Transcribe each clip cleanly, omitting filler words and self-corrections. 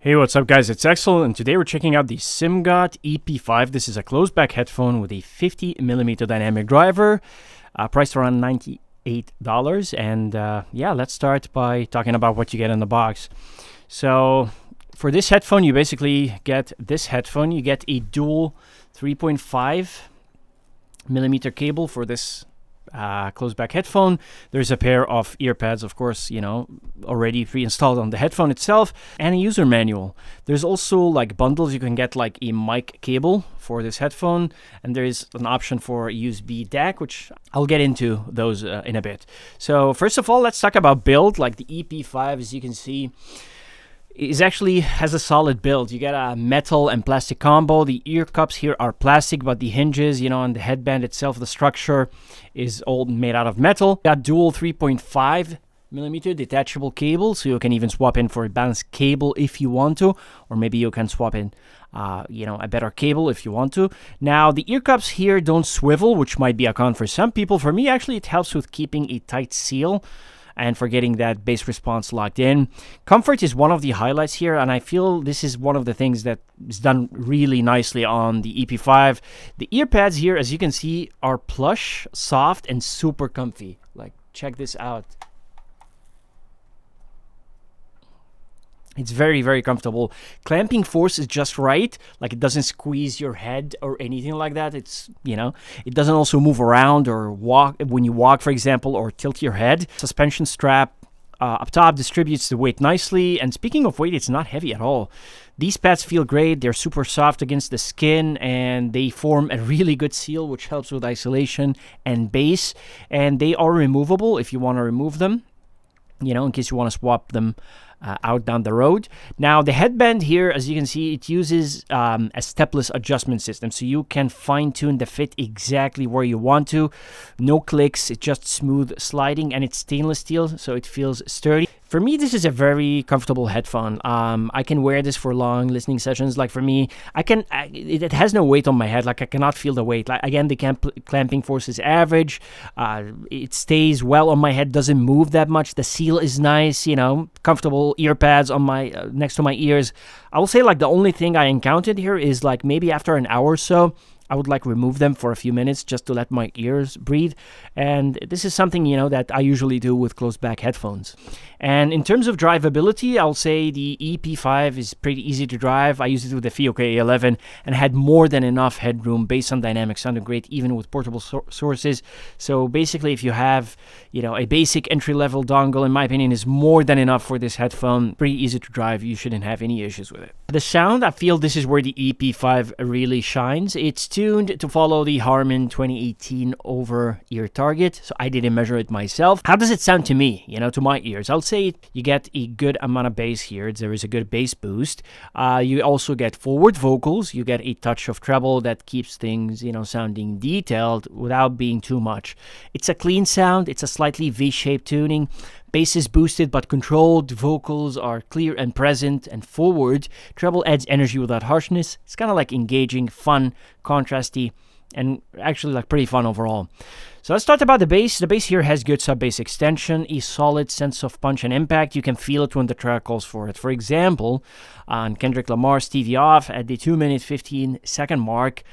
Hey, what's up guys, it's Axel, and today we're checking out the Simgot EP5. This is a closed-back headphone with a 50mm dynamic driver, priced around $98. And yeah, let's start by talking about what you get in the box. So for this headphone, you basically get this headphone. You get a dual 3.5mm cable for this closed back headphone. There's a pair of ear pads, of course, already pre-installed on the headphone itself, and a user manual. There's also like bundles. You can get like a mic cable for this headphone, and there is an option for a USB DAC, which I'll get into those in a bit. So first of all, let's talk about build. Like the EP5, as you can see, has a solid build. You get a metal and plastic combo. The ear cups here are plastic, but the hinges, and the headband itself, the structure is all made out of metal. Got dual 3.5mm detachable cable, so you can even swap in for a balanced cable if you want to, or maybe you can swap in a better cable if you want to. Now the ear cups here don't swivel, which might be a con for some people. For me, actually, it helps with keeping a tight seal and for getting that bass response locked in. Comfort is one of the highlights here, and I feel this is one of the things that is done really nicely on the EP5. The ear pads here, as you can see, are plush, soft, and super comfy. Like, check this out. It's very, very comfortable. Clamping force is just right. Like, it doesn't squeeze your head or anything like that. It's, it doesn't also move around or walk when you walk, for example, or tilt your head. Suspension strap up top distributes the weight nicely. And speaking of weight, it's not heavy at all. These pads feel great. They're super soft against the skin, and they form a really good seal, which helps with isolation and bass. And they are removable if you want to remove them, in case you want to swap them out down the road. Now the headband here, as you can see, it uses a stepless adjustment system, so you can fine-tune the fit exactly where you want to. No clicks, it's just smooth sliding, and it's stainless steel, so it feels sturdy. For me, this is a very comfortable headphone. I can wear this for long listening sessions. Like for me, it has no weight on my head. Like I cannot feel the weight. Like again, the clamping force is average. It stays well on my head, doesn't move that much. The seal is nice, comfortable ear pads on my next to my ears. I will say like the only thing I encountered here is like maybe after an hour or so, I would like remove them for a few minutes just to let my ears breathe. And this is something, that I usually do with closed back headphones. And in terms of drivability, I'll say the EP5 is pretty easy to drive. I used it with the Fiocco A11 and had more than enough headroom. Bass and dynamics sounded great even with portable sources. So basically, if you have, a basic entry-level dongle, in my opinion, is more than enough for this headphone. Pretty easy to drive. You shouldn't have any issues with it. The sound, I feel this is where the EP5 really shines. It's tuned to follow the Harman 2018 over-ear target, so I didn't measure it myself. How does it sound to me, to my ears? I'll say you get a good amount of bass here. There is a good bass boost. You also get forward vocals. You get a touch of treble that keeps things, sounding detailed without being too much. It's a clean sound. It's a slightly V-shaped tuning. Bass is boosted but controlled. Vocals are clear and present and forward. Treble adds energy without harshness. It's kind of like engaging, fun, contrasty, and actually like pretty fun overall. So let's talk about the bass. The bass here has good sub-bass extension, a solid sense of punch and impact. You can feel it when the track calls for it. For example, on Kendrick Lamar's TV Off at the 2-minute 15-second mark,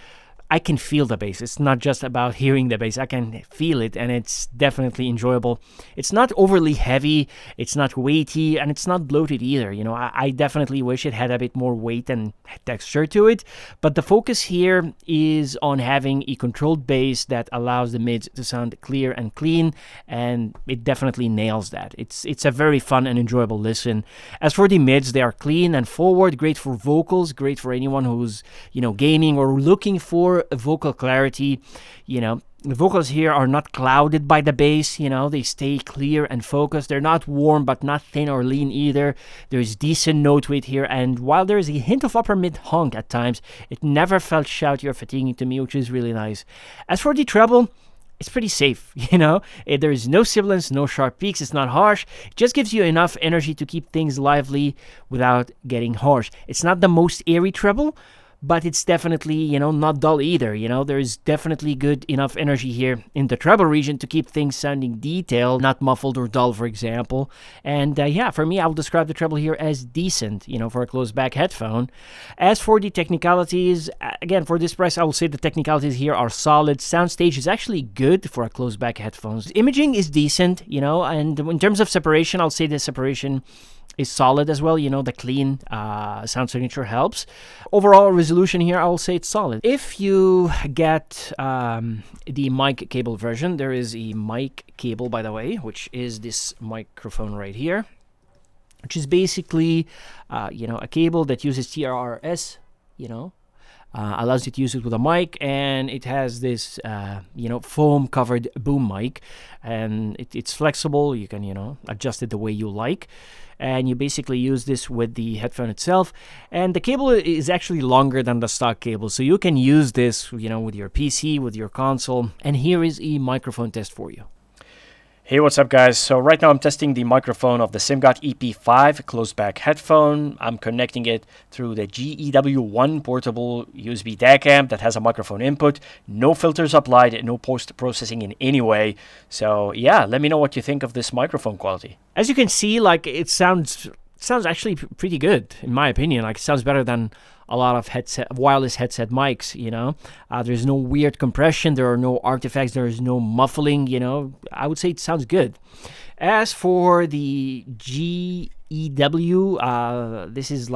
I can feel the bass. It's not just about hearing the bass. I can feel it, and it's definitely enjoyable. It's not overly heavy, it's not weighty, and it's not bloated either. I definitely wish it had a bit more weight and texture to it, but the focus here is on having a controlled bass that allows the mids to sound clear and clean, and it definitely nails that. It's a very fun and enjoyable listen. As for the mids, they are clean and forward, great for vocals, great for anyone who's, gaming or looking for vocal clarity. The vocals here are not clouded by the bass. They stay clear and focused. They're not warm but not thin or lean either. There's decent note weight here, and while there's a hint of upper mid honk at times, it never felt shouty or fatiguing to me, which is really nice. As for the treble, it's pretty safe, There is no sibilance, no sharp peaks. It's not harsh. It just gives you enough energy to keep things lively without getting harsh. It's not the most airy treble, but it's definitely, not dull either. There's definitely good enough energy here in the treble region to keep things sounding detailed, not muffled or dull, for example. And yeah, for me, I'll describe the treble here as decent, for a closed back headphone. As for the technicalities, again, for this price, I will say the technicalities here are solid. Soundstage is actually good for a closed back headphones. Imaging is decent, and in terms of separation, I'll say the separation is solid as well. The clean sound signature helps. Overall resolution here, I will say it's solid. If you get the mic cable version, there is a mic cable, by the way, which is this microphone right here, which is basically, a cable that uses TRRS, allows you to use it with a mic, and it has this, foam covered boom mic, and it's flexible. You can, adjust it the way you like. And you basically use this with the headphone itself, and the cable is actually longer than the stock cable, so you can use this with your PC, with your console. And here is a microphone test for you. Hey, what's up, guys? So right now I'm testing the microphone of the Simgot EP5 closed back headphone. I'm connecting it through the GEW1 portable USB DAC amp that has a microphone input. No filters applied, no post-processing in any way. So yeah, let me know what you think of this microphone quality. As you can see, it sounds actually pretty good, in my opinion. It sounds better than a lot of wireless headset mics, There's no weird compression, there are no artifacts, there is no muffling, I would say it sounds good. As for the GEW, this is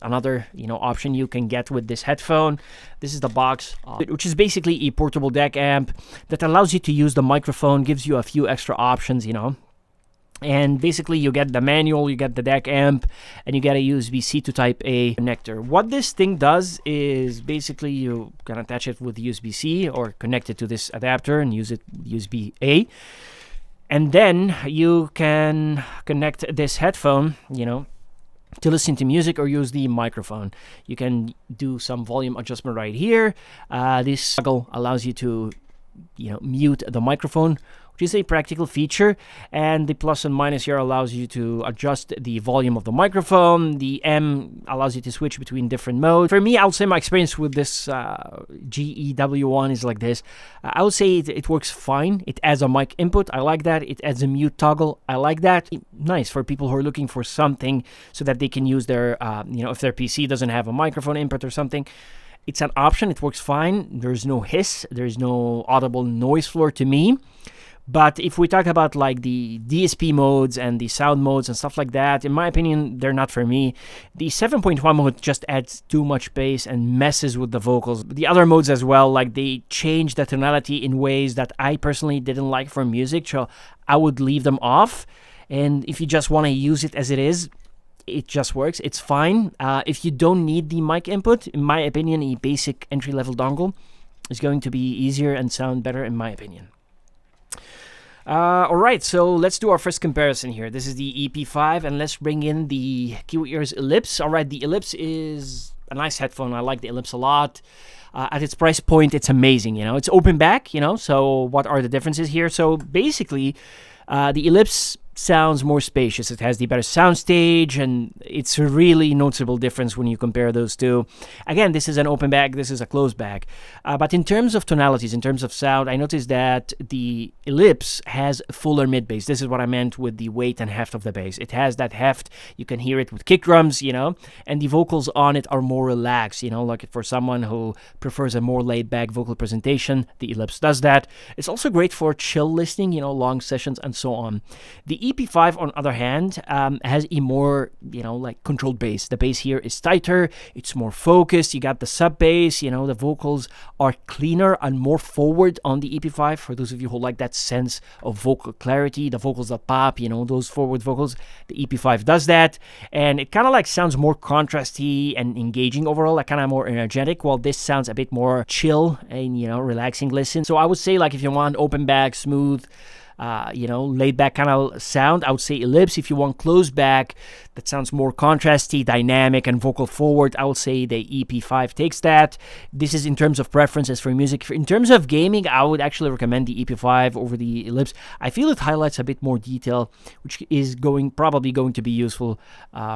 another, option you can get with this headphone. This is the box, which is basically a portable DAC amp that allows you to use the microphone, gives you a few extra options, And basically, you get the manual, you get the DAC amp, and you get a USB-C to Type-A connector. What this thing does is basically you can attach it with USB-C or connect it to this adapter and use it USB-A. And then you can connect this headphone, to listen to music or use the microphone. You can do some volume adjustment right here. This toggle allows you to, mute the microphone, which is a practical feature, and the plus and minus here allows you to adjust the volume of the microphone. The M allows you to switch between different modes. For me, I would say my experience with this GEW1 is like this. I would say it works fine. It adds a mic input. I like that. It adds a mute toggle. I like that. Nice for people who are looking for something so that they can use their, if their PC doesn't have a microphone input or something. It's an option. It works fine. There's no hiss. There's no audible noise floor to me. But if we talk about the DSP modes and the sound modes and stuff like that, in my opinion, they're not for me. The 7.1 mode just adds too much bass and messes with the vocals. The other modes as well, they change the tonality in ways that I personally didn't like for music, so I would leave them off. And if you just want to use it as it is, it just works. It's fine. If you don't need the mic input, in my opinion, a basic entry-level dongle is going to be easier and sound better, in my opinion. Alright, so let's do our first comparison here. This is the EP5, and let's bring in the Kiwi Ears Ellipse. Alright, the Ellipse is a nice headphone. I like the Ellipse a lot. At its price point, it's amazing, It's open back, so what are the differences here? So basically, the Ellipse sounds more spacious. It has the better soundstage, and it's a really noticeable difference when you compare those two. Again, this is an open bag, this is a closed bag. But in terms of tonalities, in terms of sound, I noticed that the Ellipse has fuller mid bass. This is what I meant with the weight and heft of the bass. It has that heft. You can hear it with kick drums, and the vocals on it are more relaxed, like for someone who prefers a more laid-back vocal presentation, the Ellipse does that. It's also great for chill listening, long sessions and so on. The EP5, on the other hand, has a more, controlled bass. The bass here is tighter, it's more focused, you got the sub bass, the vocals are cleaner and more forward on the EP5. For those of you who like that sense of vocal clarity, the vocals that pop, those forward vocals, the EP5 does that, and it kind of sounds more contrasty and engaging overall, kind of more energetic, while this sounds a bit more chill and, relaxing listen. So I would say, if you want open back, smooth, laid back kind of sound, I would say Ellipse. If you want closed back, that sounds more contrasty, dynamic, and vocal forward, I would say the EP5 takes that. This is in terms of preferences for music. In terms of gaming, I would actually recommend the EP5 over the Ellipse. I feel it highlights a bit more detail, which is probably going to be useful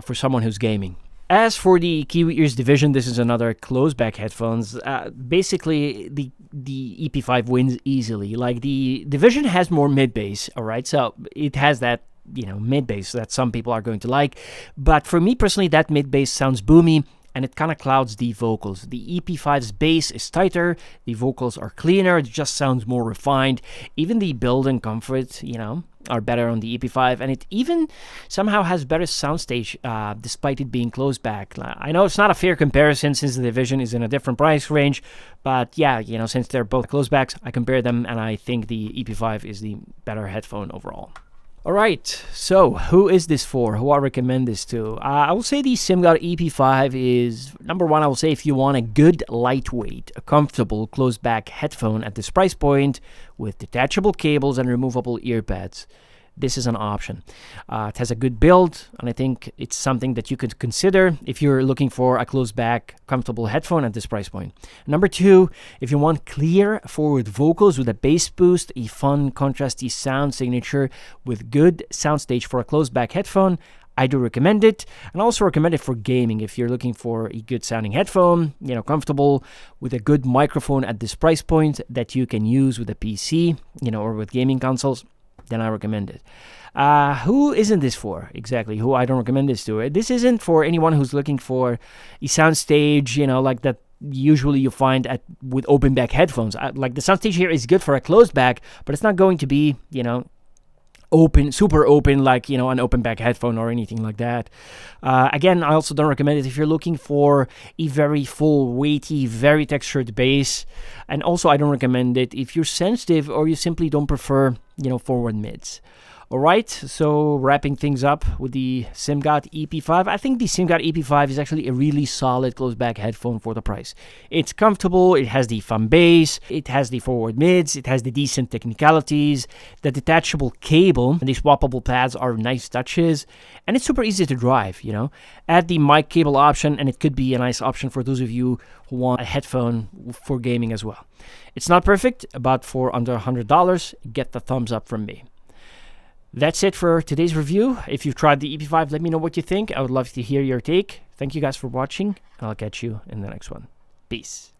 for someone who's gaming. As for the Kiwi Ears Division, this is another close-back headphones. Basically, the EP5 wins easily. Like, the Division has more mid-bass, all right? So it has that, mid-bass that some people are going to like. But for me personally, that mid-bass sounds boomy, and it kind of clouds the vocals. The EP5's bass is tighter, the vocals are cleaner, it just sounds more refined. Even the build and comfort, are better on the EP5, and it even somehow has better soundstage despite it being closed back. I know it's not a fair comparison since the Division is in a different price range, but yeah, since they're both closed backs, I compare them, and I think the EP5 is the better headphone overall. Alright, so who is this for? Who I recommend this to? I will say the Simgot EP5 is number one. I will say if you want a good, lightweight, comfortable, closed-back headphone at this price point with detachable cables and removable earpads, this is an option. It has a good build, and I think it's something that you could consider if you're looking for a closed-back, comfortable headphone at this price point. Number two, if you want clear, forward vocals with a bass boost, a fun, contrasty sound signature with good soundstage for a closed-back headphone, I do recommend it, and I also recommend it for gaming if you're looking for a good sounding headphone, comfortable with a good microphone at this price point that you can use with a PC, or with gaming consoles. Then I recommend it. Who isn't this for? Exactly. Who I don't recommend this to. This isn't for anyone who's looking for a soundstage, like that usually you find with open back headphones. Like the soundstage here is good for a closed back, but it's not going to be, open, super open, like, an open back headphone or anything like that. Again, I also don't recommend it if you're looking for a very full, weighty, very textured bass. And also, I don't recommend it if you're sensitive or you simply don't prefer, forward mids. All right, so wrapping things up with the Simgot EP5. I think the Simgot EP5 is actually a really solid closed-back headphone for the price. It's comfortable, it has the fun bass, it has the forward mids, it has the decent technicalities, the detachable cable, and the swappable pads are nice touches, and it's super easy to drive, Add the mic cable option, and it could be a nice option for those of you who want a headphone for gaming as well. It's not perfect, but for under $100, get the thumbs up from me. That's it for today's review. If you've tried the EP5, let me know what you think. I would love to hear your take. Thank you guys for watching, and I'll catch you in the next one. Peace.